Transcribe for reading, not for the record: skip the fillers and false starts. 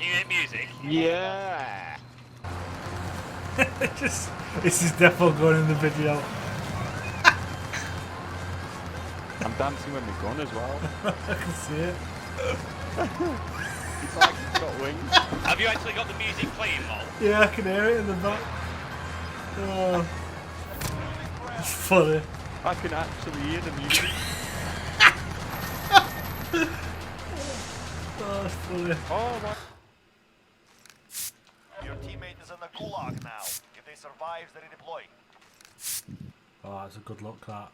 Can you make music? Yeah. This is definitely going in the video. I'm dancing with my gun as well. I can see it. It's like it's got wings. Have you actually got the music playing, Mol? Yeah, I can hear it in the back. Oh, it's funny. I can actually hear the music. Oh, it's funny. Oh my. Your teammate is in the gulag now. If they survive, they redeploy. Oh, that's a good look, that.